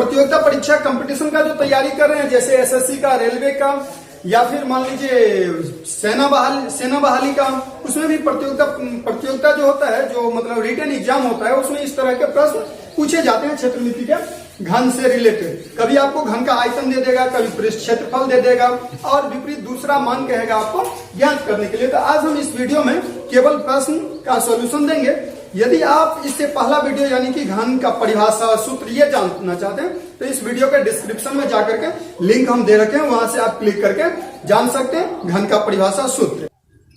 प्रतियोगिता परीक्षा कंपटीशन का जो तैयारी कर रहे हैं, जैसे एसएससी का, रेलवे का, या फिर मान लीजिए सेना बहाली का, उसमें भी प्रतियोगिता जो होता है, जो मतलब रिटन एग्जाम होता है, उसमें इस तरह के प्रश्न पूछे जाते हैं क्षेत्र नीति के घन से रिलेटेड। कभी आपको घन का आयतन दे देगा, कभी पृष्ठ क्षेत्रफल दे देगा, और विपरीत दूसरा मान कहेगा आपको ज्ञात करने के लिए। तो आज हम इस वीडियो में केवल प्रश्न का सॉल्यूशन देंगे। यदि आप इससे पहला वीडियो यानी कि घन का परिभाषा, सूत्र ये जानना चाहते हैं, तो इस वीडियो के डिस्क्रिप्शन में जाकर के लिंक हम दे रखे हैं, वहां से आप क्लिक करके जान सकते हैं घन का परिभाषा, सूत्र।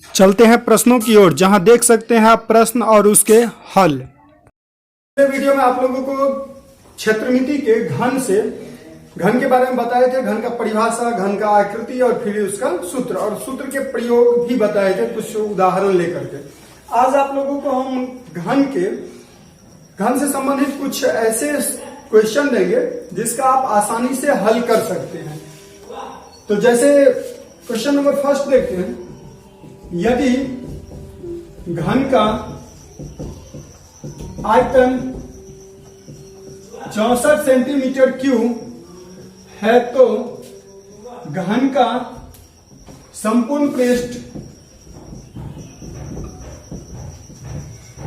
चलते हैं प्रश्नों की ओर, जहां देख सकते हैं आप प्रश्न और उसके हल। वीडियो में आप लोगों को क्षेत्रमिति के घन के बारे में बताए थे, घन का परिभाषा, घन का आकृति और फिर उसका सूत्र, और सूत्र के प्रयोग भी बताए थे कुछ उदाहरण लेकर के। आज आप लोगों को हम घन से संबंधित कुछ ऐसे क्वेश्चन देंगे जिसका आप आसानी से हल कर सकते हैं। तो जैसे क्वेश्चन नंबर फर्स्ट देखते हैं। यदि घन का आयतन 64 सेंटीमीटर क्यूब है तो घन का संपूर्ण पृष्ठ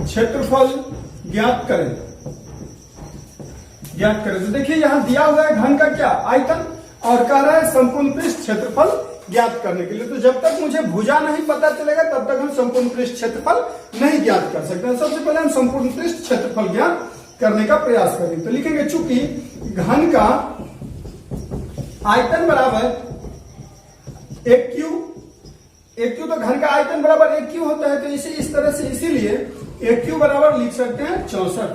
क्षेत्रफल ज्ञात करें। तो देखिए यहां दिया हुआ है घन का क्या आयतन, और कह रहा है संपूर्ण पृष्ठ क्षेत्रफल ज्ञात करने के लिए। तो जब तक मुझे भुजा नहीं पता चलेगा तब तक हम संपूर्ण पृष्ठ क्षेत्रफल नहीं ज्ञात कर सकते हैं। सबसे पहले हम संपूर्ण पृष्ठ क्षेत्रफल ज्ञात करने का प्रयास करेंगे। तो लिखेंगे चूंकि घन का आयतन बराबर एक क्यू तो घन का आयतन बराबर एक क्यू होता है, तो इसे इस तरह से, इसीलिए एक क्यू बराबर लिख सकते हैं 64,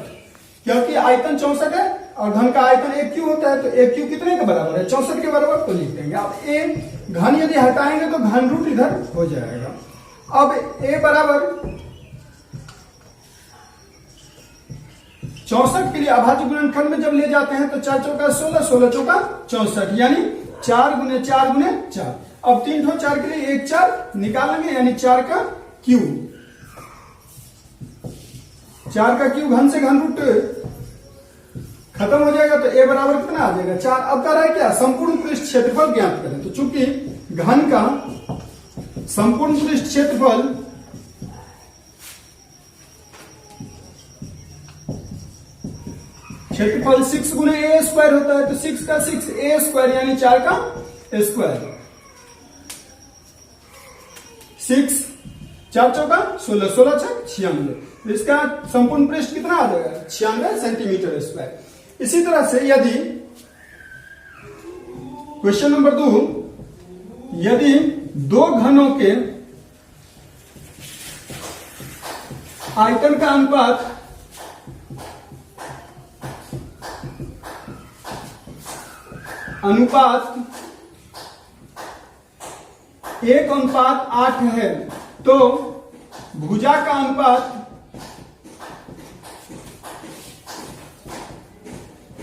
क्योंकि आयतन 64 है और घन का आयतन एक क्यू होता है। तो एक क्यू कितने के बराबर है? 64 के बराबर, तो लिख देंगे। अब ए घन यदि हटाएंगे तो घन रूट इधर हो जाएगा। अब ए बराबर 64 के लिए अभाज्य गुणनखंड में जब ले जाते हैं तो 4 चौका 16, 16 चौका 64, यानी 4 गुने 4 गुने 4। अब 3 ठो 4 के लिए 1 4 निकालेंगे, यानी 4 का क्यूब। 4 का क्यूब घन से घन रूट खत्म हो जाएगा, तो ए बराबर कितना आ जाएगा? 4। अब कह रहा है क्या? संपूर्ण पृष्ठ क्षेत्रफल ज्ञात करें। तो चूंकि घन का संपूर्ण पृष्ठ क्षेत्रफल क्षेत्रफल 6 गुने ए स्क्वायर होता है, तो 6 का 6 ए स्क्वायर, यानी 4 का स्क्वायर। 6 4 चौका 16, 16 छक 96, तो इसका संपूर्ण पृष्ठ कितना आ जाएगा? 96 सेंटीमीटर स्क्वायर। इसी तरह से यदि क्वेश्चन नंबर 2, यदि दो घनों के आयतन का अनुपात अनुपात 1:8 है तो भुजा का अनुपात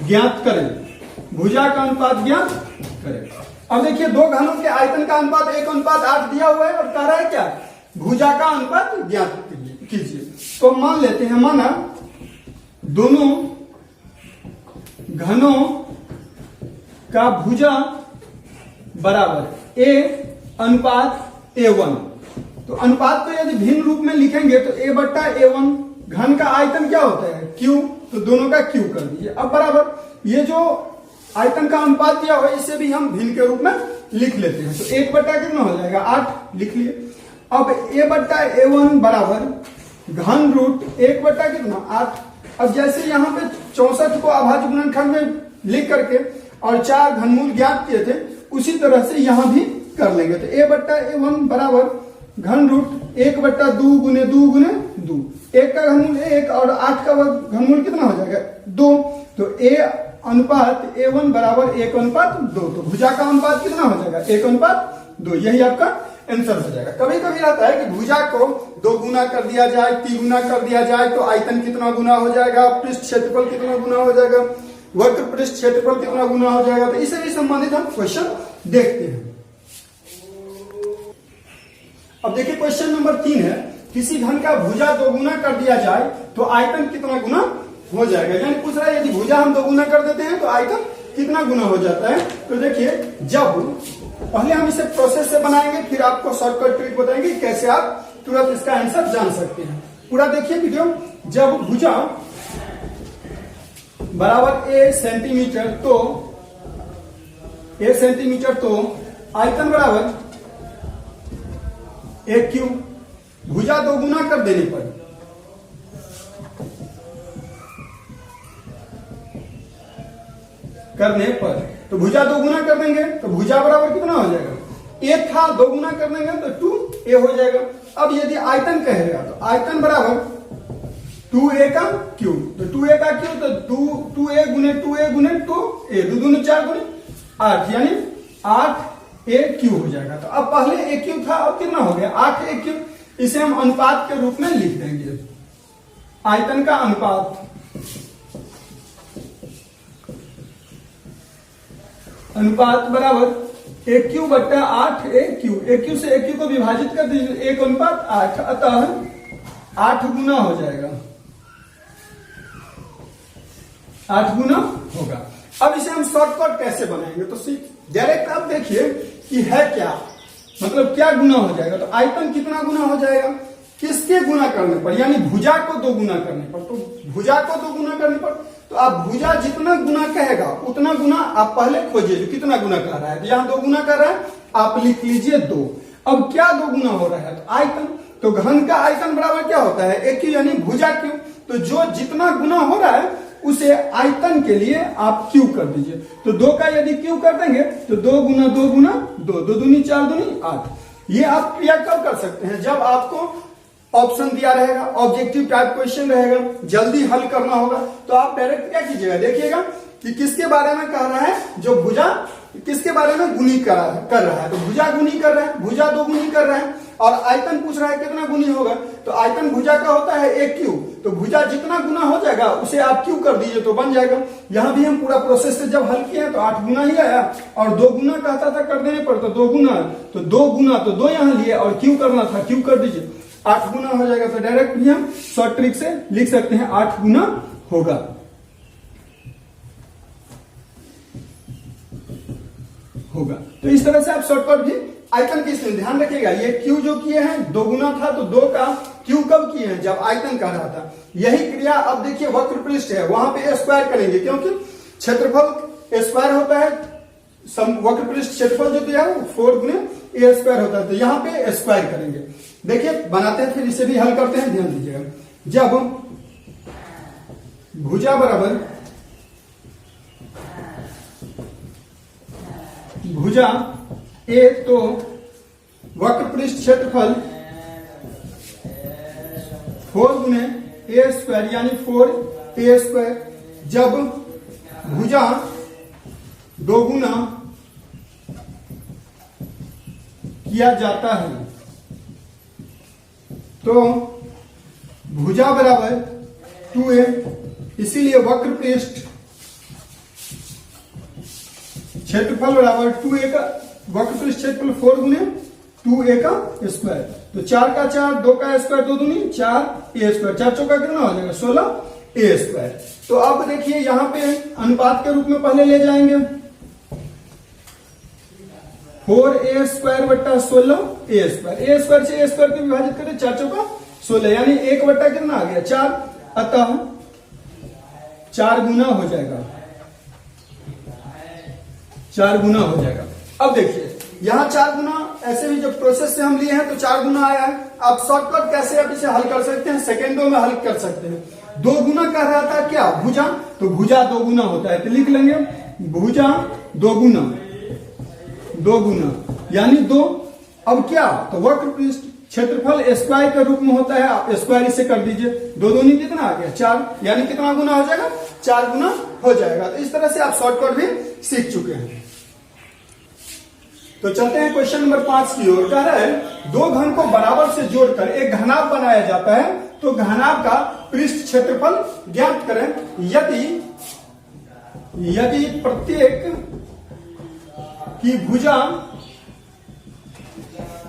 ज्ञात करें। भुजा का अनुपात ज्ञात करें। अब देखिए दो घनों के आयतन का अनुपात 1:8 दिया हुआ है और कह रहा है क्या? भुजा का अनुपात ज्ञात कीजिए। तो मान लेते हैं, माना दोनों घनों का भुजा बराबर A/A1। तो अनुपात को यदि भिन्न रूप में लिखेंगे तो A/A1, घन का आयतन क्या होता है? क्यू, तो दोनों का क्यू कर दीजिए। अब बराबर ये जो आयतन का अनुपात दिया हुआ है इसे भी हम भिन्न के रूप में लिख लेते हैं। तो 1 बट्टा कितना हो जाएगा? 8 लिख लिए। अब A/A1 बराबर घन रूट 1 बट्टा कितना? 8। अब जैसे यहाँ पे 64 को अभाज्य गुणनखंड में लिख करके और 4 घनमूल ज्ञात किए थे, उसी तरह से यहां भी कर लेंगे। तो A/A1 बराबर घन रूट 1/2 गुने 2 गुने 2। 1 का घनमूल 1 और 8 का घनमूल कितना हो जाएगा? 2। तो A/A1 बराबर 1:2। तो भुजा का अनुपात कितना हो जाएगा? 1:2। यही आपका आंसर हो जाएगा। कभी कभी रहता है कि भुजा को 2 गुना कर दिया जाए, 3 गुना कर दिया जाए, तो आयतन कितना गुना हो जाएगा, पृष्ठ क्षेत्रफल कितना गुना हो जाएगा, वक्र पृष्ठ क्षेत्रफल कितना गुना हो जाएगा। तो इससे भी संबंधित हम क्वेश्चन देखते हैं। अब देखिए क्वेश्चन नंबर 3 है, किसी घन का भुजा 2 गुना कर दिया जाए तो आयतन कितना गुना हो जाएगा। यानी पूछ रहा है यदि भुजा हम 2 गुना कर देते हैं तो आयतन कितना गुना हो जाता है। तो देखिए, जब पहले हम इसे प्रोसेस से बनाएंगे, फिर आपको शॉर्टकट ट्रिक बताएंगे कैसे आप तुरंत इसका आंसर जान सकते हैं। पूरा देखिए वीडियो। जब भुजा बराबर a सेंटीमीटर तो आयतन बराबर a क्यूब। भुजा 2 गुना कर देने पर तो भुजा 2 गुना कर देंगे तो भुजा बराबर कितना हो जाएगा, a था, 2 गुना कर देंगे तो 2a हो जाएगा। अब यदि आयतन कहेगा तो आयतन बराबर 2a का क्यूब, तो 2a का क्यूब तो 2a गुने 2a गुने 2a, 2 दूनी 4 गुने 8, यानी 8a क्यूब हो जाएगा। तो अब पहले a क्यूब था, अब कितना हो गया 8a क्यूब। इसे हम अनुपात के रूप में लिख देंगे, आयतन का अनुपात, अनुपात बराबर a क्यूब बट्टा 8a क्यूब। a क्यूब से a क्यूब को विभाजित कर दीजिए, 1:8, अतः 8 गुना हो जाएगा, 8 गुना होगा। अब इसे हम शॉर्टकट कैसे बनाएंगे, तो डायरेक्ट आप देखिए कि है क्या, मतलब क्या गुना हो जाएगा। तो आयतन कितना गुना हो जाएगा, किसके गुना करने पर, यानी भुजा को 2 गुना करने पर। तो भुजा को 2 गुना करने पर तो आप भुजा जितना गुना कहेगा उतना गुना आप पहले खोजिए, जो कितना गुना कर रहा है। तो यहां 2 गुना कर रहा है, आप लिख लीजिए 2। अब क्या 2 गुना हो रहा है, तो आयतन, तो घन का आयतन बराबर क्या होता है, a क्यूब, यानी भुजा क्यूब। तो जो जितना गुना हो रहा है उसे आयतन के लिए आप क्यूब कर दीजिए। तो 2 का यदि क्यूब कर देंगे तो 2 गुना 2 गुना 2, 2 दूनी 4 दूनी 8। ये आप क्रिया कब कर सकते हैं, जब आपको ऑप्शन दिया रहेगा, ऑब्जेक्टिव टाइप क्वेश्चन रहेगा, जल्दी हल करना होगा, तो आप डायरेक्ट क्या कीजिएगा, देखिएगा कि किसके बारे में कह रहा है, जो भुजा किसके बारे में गुनी कर रहा है। तो भुजा गुनी कर रहा है, भुजा 2 गुनी कर रहा है, और आयतन पूछ रहा है कितना गुनी होगा। तो आयतन भुजा का होता है a क्यूब, तो भुजा जितना गुना हो जाएगा उसे आप क्यूब कर दीजिए तो बन जाएगा। यहां भी हम पूरा प्रोसेस से जब हल किए तो 8 गुना ही आया, और 2 गुना कहता था कर देने पर, तो 2 गुना, तो 2 गुना तो 2 यहां लिए, और क्यूब करना था, क्यूब कर दीजिए, 8 गुना हो जाएगा। तो डायरेक्ट भी हम शॉर्ट ट्रिक से लिख सकते हैं 8 गुना होगा। तो इस तरह से आप शॉर्टकट भी आयतन की इसमें ध्यान रखिएगा। ये क्यू जो किए हैं 2 गुना था, तो 2 का क्यू कब किए हैं, जब आयतन कर रहा था। यही क्रिया अब देखिए वक्र पृष्ठ है, वहां पे स्क्वायर करेंगे, क्योंकि क्षेत्रफल स्क्वायर होता है, वक्र पृष्ठ क्षेत्रफल जो दिया है 4 गुने a स्क्वायर होता है। तो यहाँ पे स्क्वायर करेंगे। देखिए बनाते हैं, फिर इसे भी हल करते हैं, ध्यान दीजिएगा। जब भुजा बराबर भुजा a, तो वक्र पृष्ठ क्षेत्रफल 4 गुने a स्क्वायर, यानी 4a स्क्वायर। जब भुजा 2 गुना किया जाता है तो भुजा बराबर 2a, इसीलिए वक्र पृष्ठ क्षेत्रफल बराबर 2a का, वक्र पृष्ठ क्षेत्रफल 4 गुने 2a का स्क्वायर। तो 4 का 4, 2 का स्क्वायर 2 दूनी 4a स्क्वायर, 4 चौका कितना हो जाएगा 16a स्क्वायर। तो अब देखिए यहां पे अनुपात के रूप में पहले ले जाएंगे 4a स्क्वायर बट्टा 16a स्क्वायर। a स्क्वायर से a स्क्वायर को विभाजित करें, 4 चौका 16, यानी 1 बट्टा कितना आ गया 4, अतः 4 गुना हो जाएगा, 4 गुना हो जाएगा। अब देखिए यहां 4 गुना, ऐसे भी जब प्रोसेस से हम लिए हैं तो 4 गुना आया है। अब शॉर्टकट कैसे आप इसे हल कर सकते हैं, सेकेंडों में हल कर सकते हैं। 2 गुना कह रहा था क्या, भुजा, तो भुजा 2 गुना होता है, तो लिख लेंगे भुजा 2 गुना, 2 गुना यानी 2। अब क्या, तो वक्र पृष्ठ क्षेत्रफल स्क्वायर के रूप में होता है, आप स्क्वायर इसे कर दीजिए, 2 दूनी कितना आ गया 4, यानी कितना गुना हो जाएगा 4 गुना हो जाएगा। तो इस तरह से आप शॉर्टकट भी सीख चुके हैं। तो चलते हैं क्वेश्चन नंबर 5 की ओर। कह रहा है 2 घन को बराबर से जोड़कर एक घनाभ बनाया जाता है, तो घनाभ का पृष्ठ क्षेत्रफल ज्ञात करें यदि प्रत्येक की भुजा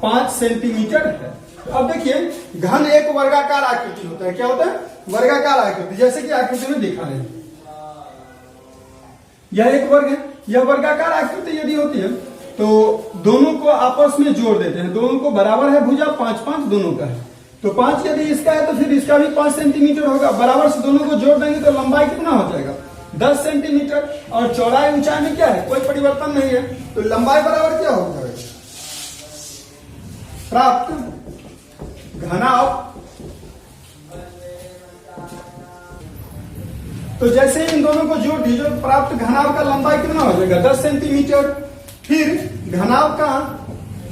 5 सेंटीमीटर है। अब देखिए घन एक वर्गाकार आकृति होता है। क्या होता है? वर्गाकार आकृति, जैसे कि आकृति में दिखा रहे हैं। यह एक वर्ग है। यह वर्गाकार आकृति यदि होती है तो दोनों को आपस में जोड़ देते हैं। दोनों को बराबर है भुजा, 5-5 दोनों का है। तो 5 यदि इसका है तो फिर इसका भी 5 सेंटीमीटर होगा। बराबर से दोनों को जोड़ देंगे तो लंबाई कितना हो जाएगा? 10 सेंटीमीटर। और चौड़ाई ऊंचाई में क्या है? कोई परिवर्तन नहीं है। तो लंबाई बराबर क्या हो जाएगा? प्राप्त घनाभ। तो जैसे इन दोनों को जोड़ दीजिए, प्राप्त घनाभ का लंबाई कितना हो जाएगा? 10 सेंटीमीटर। फिर घनाभ का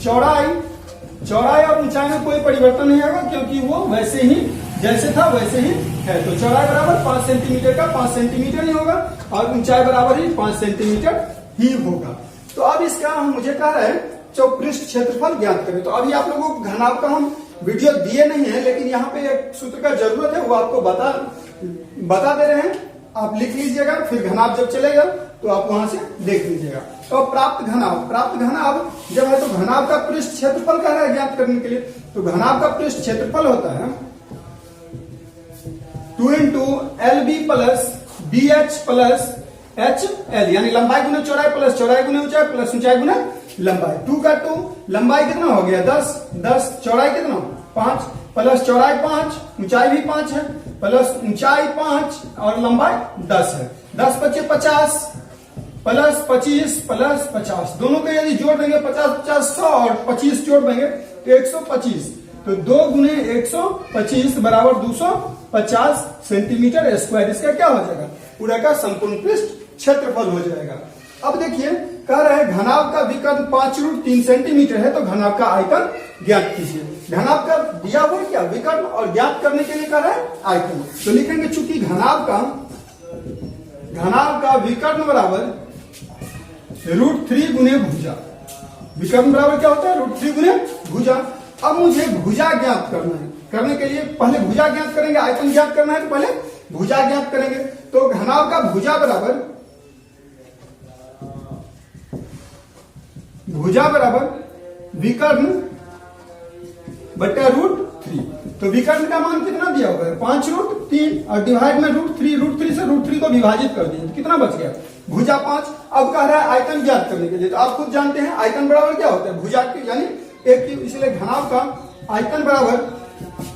चौड़ाई और ऊंचाई में कोई परिवर्तन नहीं होगा, क्योंकि वो वैसे ही जैसे था वैसे ही है। तो चौड़ाई बराबर 5 सेंटीमीटर का 5 सेंटीमीटर ही होगा और ऊंचाई बराबर ही 5 सेंटीमीटर ही होगा। तो अब इसका हम मुझे कह रहे हैं जो पृष्ठ क्षेत्रफल ज्ञात करें। तो अभी आप लोगों को घनाभ का हम वीडियो दिए नहीं है, लेकिन यहाँ पे एक सूत्र का जरूरत है, वो आपको बता दे रहे हैं। आप लिख लीजिएगा, फिर घनाभ जब चलेगा तो आप वहां से देख लीजिएगा। तो प्राप्त घनाभ जब है तो घनाभ का पृष्ठ क्षेत्रफल कह रहा है ज्ञात करने के लिए। तो घनाभ का पृष्ठ क्षेत्रफल होता है 2 × LB plus BH plus HL, यानी लंबाई गुना चौड़ाई प्लस चौड़ाई गुना ऊंचाई प्लस ऊंचाई गुना लंबाई। 2 का 2, लंबाई कितना हो गया? 10, चौड़ाई कितना? 5 प्लस चौड़ाई 5, ऊंचाई भी 5 है, प्लस ऊंचाई 5 और लंबाई 10 है। 10 × 25 50 प्लस 25 प्लस 50, दोनों को यदि जोड़ देंगे 50-50 100 और 25 जोड़ देंगे तो 125। तो 2 × 125 बराबर 250 सेंटीमीटर स्क्वायर। इसका क्या हो जाएगा? पूरा का संपूर्ण पृष्ठ क्षेत्रफल हो जाएगा। अब देखिए कह रहे हैं घनाभ का विकर्ण 5√3 सेंटीमीटर है, तो घनाभ का आयतन ज्ञात कीजिए। घनाभ का दिया हुआ क्या? विकर्ण, और ज्ञात करने के लिए कह रहा है आयतन। तो लिखेंगे चूंकि घनाभ का विकर्ण बराबर √3 गुने भुजा। विकर्ण बराबर क्या होता है? √3 गुने भुजा। अब मुझे भुजा ज्ञात करना है। करने के लिए पहले भुजा ज्ञात करेंगे, आयतन ज्ञात करना है तो पहले भुजा ज्ञात करेंगे। तो घनाभ का भुजा बराबर विकर्ण बटा √3। तो विकर्ण का मान कितना दिया होगा? 5√3 और डिवाइड में √3 से √3 को विभाजित कर दिए तो कितना बच गया? भुजा 5। अब कह रहा है आयतन ज्ञात करने के लिए, तो आप खुद जानते हैं आयतन बराबर क्या होता है? भुजा की यानी 1 क्यूब। इसलिए घनाभ का आयतन बराबर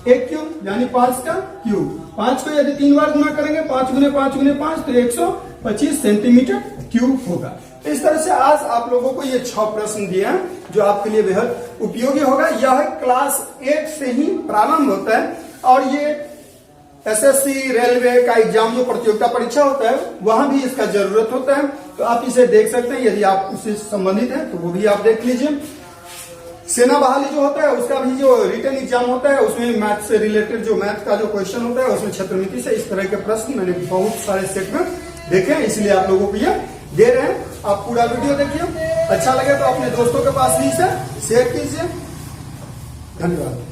1 क्यूब यानी 5 का क्यूब। 5 को यदि 3 बार गुना करेंगे 5 × 5 × 5 तो 125 सेंटीमीटर क्यूब होगा। इस तरह से आज आप लोगों को ये 6 प्रश्न दिए हैं जो आपके लिए बेहद उपयोगी होगा। यह क्लास 8 से ही प्रारंभ होता है और ये SSC रेलवे का एग्जाम जो प्रतियोगिता परीक्षा होता है वहां भी इसका जरूरत होता है। तो आप इसे देख सकते हैं, यदि आप उससे संबंधित हैं तो वो भी आप देख लीजिए। सेना बहाली जो होता है उसका भी जो रिटन एग्जाम होता है उसमें मैथ से रिलेटेड जो मैथ का जो क्वेश्चन होता है उसमें क्षेत्रमिति से इस तरह के प्रश्न मैंने बहुत सारे सेट में देखे हैं, इसलिए आप लोगों को ये दे रहे हैं। आप पूरा वीडियो देखिए, अच्छा लगे तो अपने दोस्तों के पास भी इसे शेयर कीजिए। धन्यवाद।